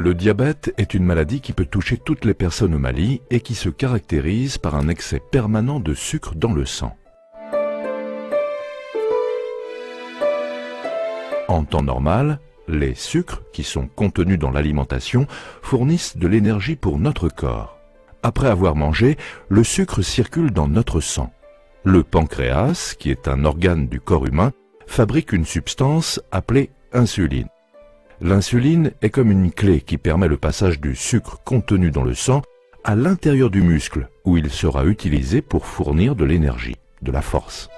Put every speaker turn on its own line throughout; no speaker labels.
Le diabète est une maladie qui peut toucher toutes les personnes au Mali et qui se caractérise par un excès permanent de sucre dans le sang. En temps normal, les sucres, qui sont contenus dans l'alimentation, fournissent de l'énergie pour notre corps. Après avoir mangé, le sucre circule dans notre sang. Le pancréas, qui est un organe du corps humain, fabrique une substance appelée insuline. L'insuline est comme une clé qui permet le passage du sucre contenu dans le sang à l'intérieur du muscle, où il sera utilisé pour fournir de l'énergie, de la force.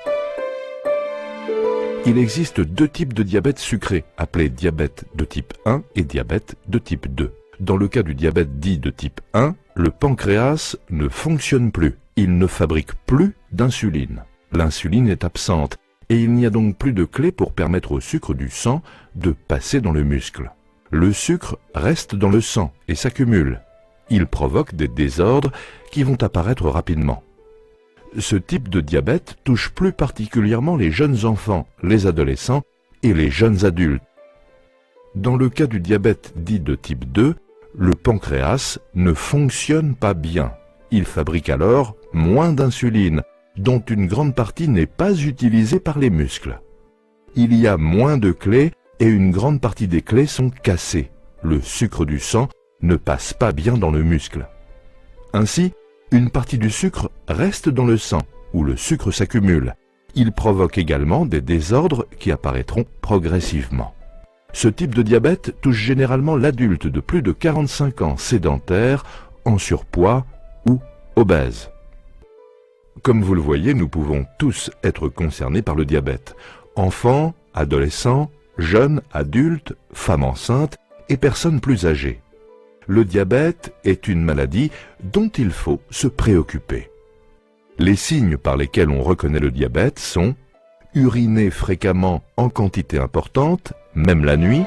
Il existe deux types de diabète sucré, appelés diabète de type 1 et diabète de type 2. Dans le cas du diabète dit de type 1, le pancréas ne fonctionne plus. Il ne fabrique plus d'insuline. L'insuline est absente et il n'y a donc plus de clé pour permettre au sucre du sang de passer dans le muscle. Le sucre reste dans le sang et s'accumule. Il provoque des désordres qui vont apparaître rapidement. Ce type de diabète touche plus particulièrement les jeunes enfants, les adolescents et les jeunes adultes. Dans le cas du diabète dit de type 2, le pancréas ne fonctionne pas bien. Il fabrique alors moins d'insuline, dont une grande partie n'est pas utilisée par les muscles. Il y a moins de clés et une grande partie des clés sont cassées. Le sucre du sang ne passe pas bien dans le muscle. Ainsi, une partie du sucre reste dans le sang, où le sucre s'accumule. Il provoque également des désordres qui apparaîtront progressivement. Ce type de diabète touche généralement l'adulte de plus de 45 ans sédentaire, en surpoids ou obèse. Comme vous le voyez, nous pouvons tous être concernés par le diabète. Enfants, adolescents, jeunes, adultes, femmes enceintes et personnes plus âgées. Le diabète est une maladie dont il faut se préoccuper. Les signes par lesquels on reconnaît le diabète sont uriner fréquemment en quantité importante, même la nuit.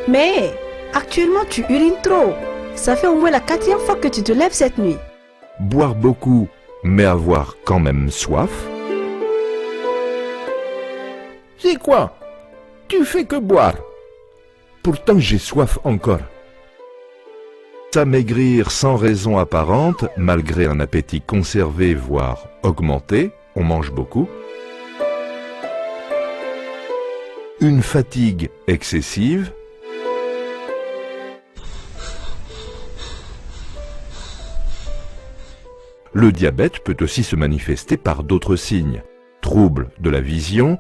Mais actuellement tu urines trop. Ça fait au moins la 4e fois que tu te lèves cette nuit.
Boire beaucoup, mais avoir quand même soif.
C'est quoi? Tu fais que boire.
Pourtant j'ai soif encore. S'amaigrir sans raison apparente, malgré un appétit conservé, voire augmenté, on mange beaucoup. Une fatigue excessive. Le diabète peut aussi se manifester par d'autres signes. Troubles de la vision,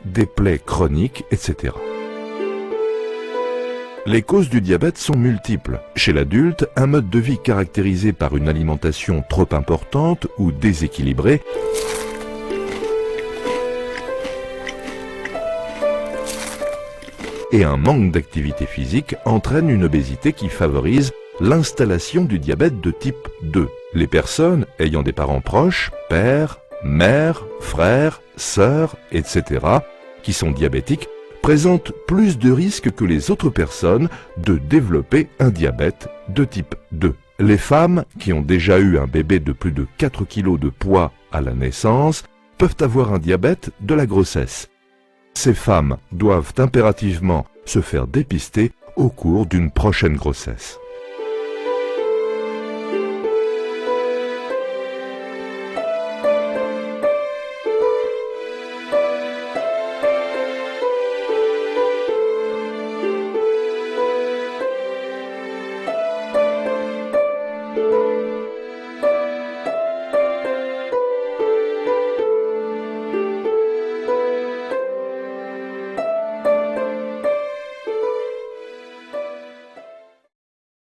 des plaies chroniques, etc. Les causes du diabète sont multiples. Chez l'adulte, un mode de vie caractérisé par une alimentation trop importante ou déséquilibrée, et un manque d'activité physique entraîne une obésité qui favorise l'installation du diabète de type 2. Les personnes ayant des parents proches, pères, mères, frères, sœurs, etc., qui sont diabétiques, présentent plus de risques que les autres personnes de développer un diabète de type 2. Les femmes qui ont déjà eu un bébé de plus de 4 kg de poids à la naissance peuvent avoir un diabète de la grossesse. Ces femmes doivent impérativement se faire dépister au cours d'une prochaine grossesse.